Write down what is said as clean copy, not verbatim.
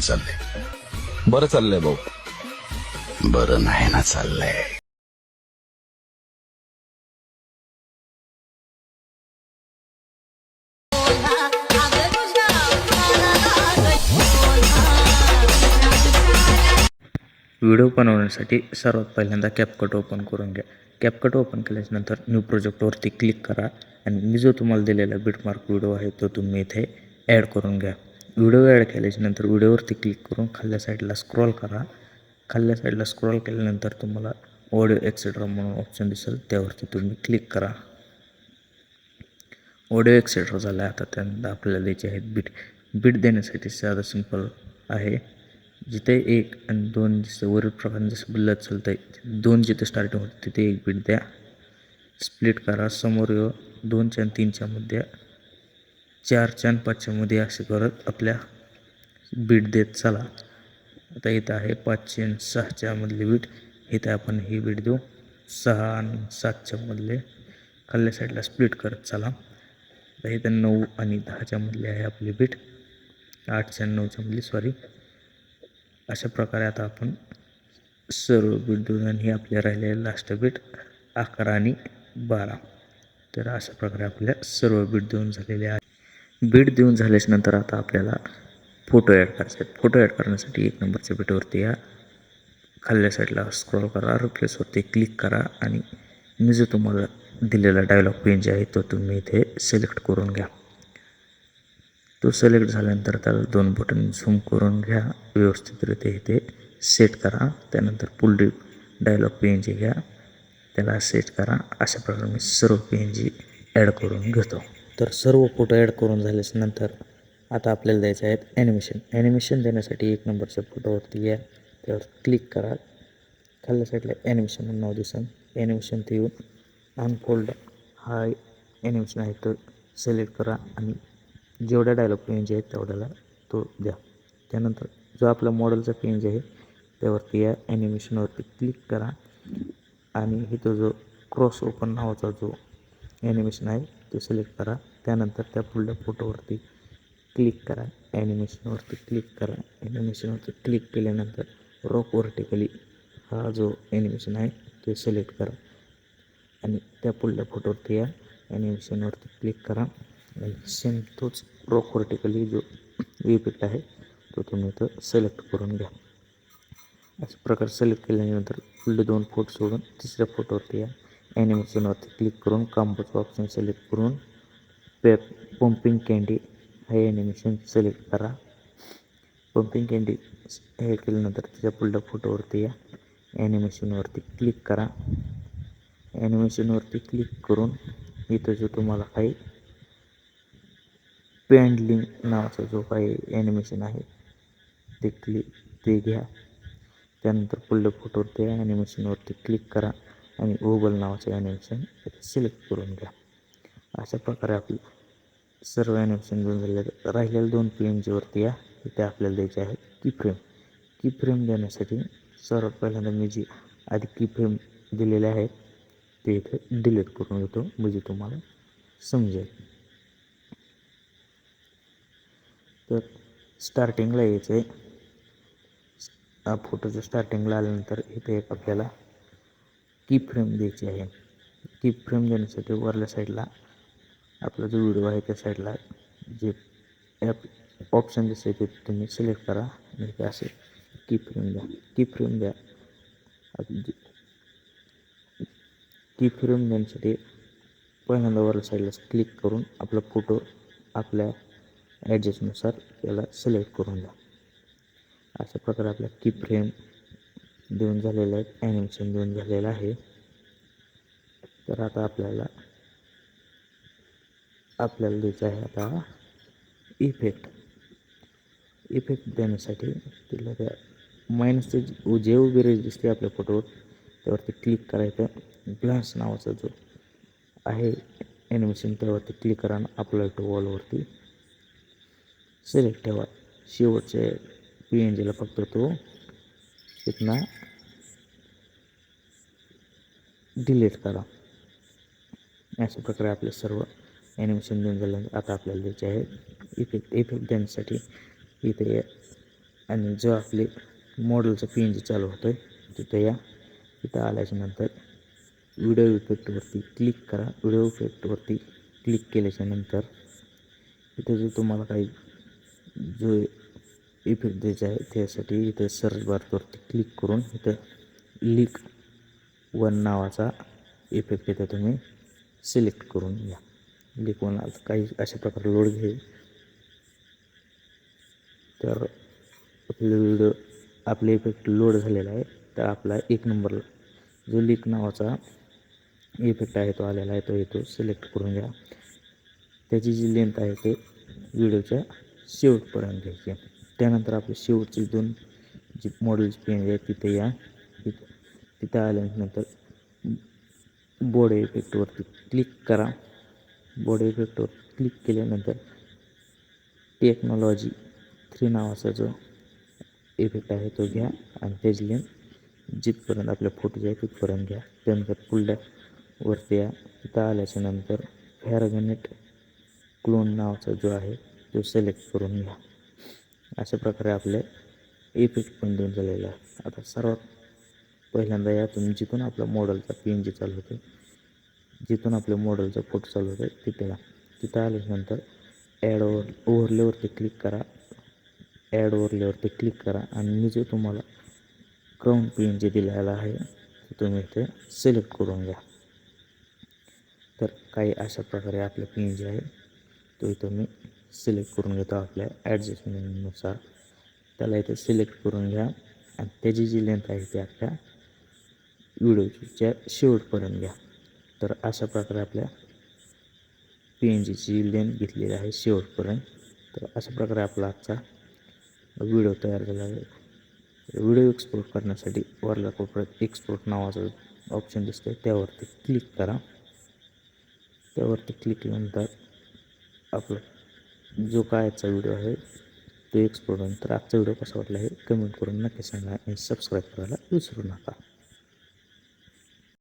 काय चाललंय? बरं चाललंय भाऊ. बरं नाही ना चाललंय. व्हिडिओ बनवण्यासाठी सर्वात पहिल्यांदा कॅपकट ओपन करून घ्या. कॅपकट ओपन केल्याच्यानंतर न्यू प्रोजेक्टवरती क्लिक करा आणि मी जो तुम्हाला दिलेला बिटमार्क व्हिडिओ आहे तो तुम्ही इथे ॲड करून घ्या. व्हिडिओ ॲड केल्याच्यानंतर व्हिडिओवरती क्लिक करून खाल्ल्या साईडला स्क्रॉल करा. खाल्ल्या साईडला स्क्रॉल केल्यानंतर तुम्हाला ऑडिओ एक्सेट्रा म्हणून ऑप्शन दिसेल, त्यावरती तुम्ही क्लिक करा. ऑडिओ एक्सेट्रा झाला. आता त्यानंतर आपल्याला द्यायचे आहेत बीट देण्यासाठी साधं सिंपल आहे. जिथे 1 आणि 2 जसं वरील प्रकारे जसं बदलत चालतं आहे, 2 जिथे स्टार्टिंग होते तिथे 1 बीट द्या. स्प्लिट करा. समोर 2च्या आणि 3च्या मध्ये, 4च्या आणि 5च्या मध्ये असे करत आपल्या बीट देत चला. आता इथं आहे 5च्या आणि 6च्या मधली बीट. इथे आपण ही बीट देऊ. 6 आणि 7च्या मधले खाल्ल्या साईडला स्प्लिट करत चला. आता इथं 9 आणि 10च्या मधली आहे आपली बीट. 8च्या आणि 9च्या मधली सॉरी. अशा प्रकारे आता आपण सर्व बीट देऊन आणि ही आपल्या राहिलेली लास्ट बीट 11 आणि 12. तर अशा प्रकारे आपल्या सर्व बीट देऊन झालेले आहे. बीट देऊन झाल्याच्या नंतर आता आपल्याला फोटो ॲड करायचे आहेत. फोटो ॲड करण्यासाठी 1 नंबरच्या बीटवरती या. खाल्ल्या साईडला स्क्रॉल करा, रिप्लेसवरती क्लिक करा आणि मी जो तुम्हाला दिलेला डायलॉग पेन जे आहे तो तुम्ही इथे सिलेक्ट करून घ्या. तो सिलेक्ट झाल्यानंतर त्याला 2 बटन झूम करून घ्या. व्यवस्थितरित्या इथे सेट करा. त्यानंतर पुल डायलॉग PNG घ्या, त्याला सेट करा. अशा प्रकारे मी सर्व PNG ॲड करून घेतो. तर सर्व फोटो ॲड करून झाल्यानंतर आता आपल्याला द्यायचे आहेत ॲनिमेशन. ॲनिमेशन देण्यासाठी 1 नंबरच्या फोटोवरती या, त्यावर क्लिक करा. खाल्ल्या साईडला ॲनिमेशन म्हणून नाव दिसेल. ॲनिमेशन ते येऊन अनफोल्ड हा ॲनिमेशन आहे तो सिलेक्ट करा आणि जेवढ्या डायलॉग PNG आहेत तेवढ्याला तो द्या. त्यानंतर जो आपला मॉडेलचा PNG आहे त्यावरती या ॲनिमेशनवरती क्लिक करा आणि इथं जो क्रॉस ओपन नावाचा जो ॲनिमेशन आहे तो सिलेक्ट करा. त्यानंतर त्या पुढल्या फोटोवरती क्लिक करा. ॲनिमेशनवरती क्लिक करा. ॲनिमेशनवरती क्लिक केल्यानंतर रॉक व्हर्टिकली हा जो ॲनिमेशन आहे ते सिलेक्ट करा आणि त्या पुढल्या फोटोवरती या ॲनिमेशनवरती क्लिक करा आणि सेम तोच रॉक व्हर्टिकली जो इफेक्ट आहे तो तुम्ही इथं सिलेक्ट करून घ्या. अशा प्रकारे सिलेक्ट केल्यानंतर पुढले 2 फोटो सोडून तिसऱ्या फोटोवरती या. ॲनिमेशनवरती क्लिक करून कॉम्पोचं ऑप्शन सिलेक्ट करून पंपिंग कँडी हे ॲनिमेशन सिलेक्ट करा. पंपिंग कँडी हे केल्यानंतर तिच्या पुढल्या फोटोवरती या. ॲनिमेशनवरती क्लिक करा. ॲनिमेशनवरती क्लिक करून इथं जो तुम्हाला काही पेंडलिंग नावाचा जो काही ॲनिमेशन आहे ते घ्या. त्यानंतर पुढल्या फोटोवरती ॲनिमेशनवरती क्लिक करा आणि ओबल नावाचे ॲनिमेशन सिलेक्ट करून घ्या. अशा प्रकारे आपले सर्व ॲनिमेशन घेऊन झाले. राहिलेल्या 2 PNGवरती या. इथे आपल्याला द्यायचे आहे कीफ्रेम. कीफ्रेम देण्यासाठी सर्वात पहिल्यांदा मी जी आधी कीफ्रेम दिलेले आहेत ते इथे डिलीट करून घेतो म्हणजे तुम्हाला समजेल. तर स्टार्टिंगला यायचं आहे. फोटोच्या स्टार्टिंगला आल्यानंतर इथे एक आपल्याला कीफ्रेम द्यायची आहे. कीफ्रेम देण्यासाठी वरल्या साईडला आपला जो व्हिडिओ आहे त्या साईडला जे ॲप ऑप्शन दिसते ते तुम्ही सिलेक्ट करा आणि ते असे कीफ्रेम द्या. कीफ्रेम देण्यासाठी पहिल्यांदा वरल्या साईडला क्लिक करून आपला फोटो आपल्या ॲडजस्टनुसार त्याला सिलेक्ट करून द्या. अशा प्रकारे आपल्या कीफ्रेम देऊन झालेलं आहे. ॲनिमेशन देऊन झालेलं आहे. तर आता आपल्याला द्यायचं आहे आता इफेक्ट देण्यासाठी तिला त्या मायनसचे जे उभी रेष दिसते आपल्या फोटोवर त्यावरती क्लिक करायचं. ग्लास नावाचा जो आहे ॲनिमेशन त्यावरती क्लिक करा आणि अप्लाय टू वॉलवरती सिलेक्ट ठेवा. शेवटच्या PNGला फक्त तो तिथनं डिलीट करा. अशा प्रकारे आपले सर्व ॲनिमेशन देऊन झाल्यानंतर आता आपल्याला द्यायचे आहे इफेक्ट देण्यासाठी इथे आणि जो आपले मॉडेलचा PNG चालू होतो आहे तिथं या. तिथं आल्याच्यानंतर व्हिडिओ इफेक्टवरती क्लिक करा. व्हिडिओ इफेक्टवरती क्लिक केल्याच्यानंतर इथं जो तुम्हाला काही जो इफेक्ट द्यायचा आहे त्यासाठी इथं सर्च बारवरती क्लिक करून इथं लीक 1 नावाचा इफेक्ट इथं तुम्ही सिलेक्ट करून घ्या. लीक 1 काही अशा प्रकारे लोड घेईल. तर आपले इफेक्ट लोड झालेला आहे. तर आपला 1 नंबरला जो लीक नावाचा इफेक्ट आहे तो आलेला आहे तो येतो सिलेक्ट करून घ्या. त्याची जी लेंथ आहे ते व्हिडिओच्या शेवटपर्यंत घ्यायची. त्यानंतर आपले शेवटची 2 जी मॉडेलची PNG आहे तिथे या. तिथं आल्यानंतर बॉडी इफेक्टवरती क्लिक करा. बॉडी इफेक्टवर क्लिक केल्यानंतर टेक्नॉलॉजी 3 नावाचा जो इफेक्ट आहे तो घ्या आणि त्याची लेंथ जिथपर्यंत आपल्या फोटोचे आहे तिथपर्यंत घ्या. त्यानंतर पुढल्यावरती या. तिथं आल्याच्यानंतर फॅरगनेट क्लोन नावाचा जो आहे तो सिलेक्ट करून घ्या. अशा प्रकारे आपले इफेक्ट पण देऊन झालेला आहे. आता सर्वात पहिल्यांदा या तुम्ही जिथून आपला मॉडेलचा PNG चालू होतो जिथून आपल्या मॉडेलचा फोटो चालू होतो तिथे या. तिथं आल्यानंतर ॲड ओव्हरलेवरती क्लिक करा. ॲड ओव्हरलेवरती क्लिक करा आणि मी जो तुम्हाला क्राउन PNG दिलेला आहे तो तुम्ही इथे सिलेक्ट करून घ्या. तर काही अशा प्रकारे आपला PNG आहे तो इथं मी सिलेक्ट करून घेतो आपल्या ॲडजस्टमेंटनुसार. त्याला इथे सिलेक्ट करून घ्या आणि त्याची जी लेंथ आहे ती आपल्या व्हिडिओच्या शेवटपर्यंत घ्या. तर अशा प्रकारे आपल्या PNGची लेंथ घेतलेली आहे शेवटपर्यंत. तर अशा प्रकारे आपला आजचा व्हिडिओ तयार झाला आहे. व्हिडिओ एक्सपोर्ट करण्यासाठी वरल्या कोपऱ्यात एक्सपोर्ट नावाचं ऑप्शन दिसतं त्यावरती क्लिक करा. त्यावरती क्लिक केल्यानंतर आपला जो काय आजचा व्हिडिओ आहे तो एक्सपोर्ट होईल. तर आजचा व्हिडिओ कसा वाटला हे कमेंट करून नक्की सांगा आणि सबस्क्राईब करायला विसरू नका.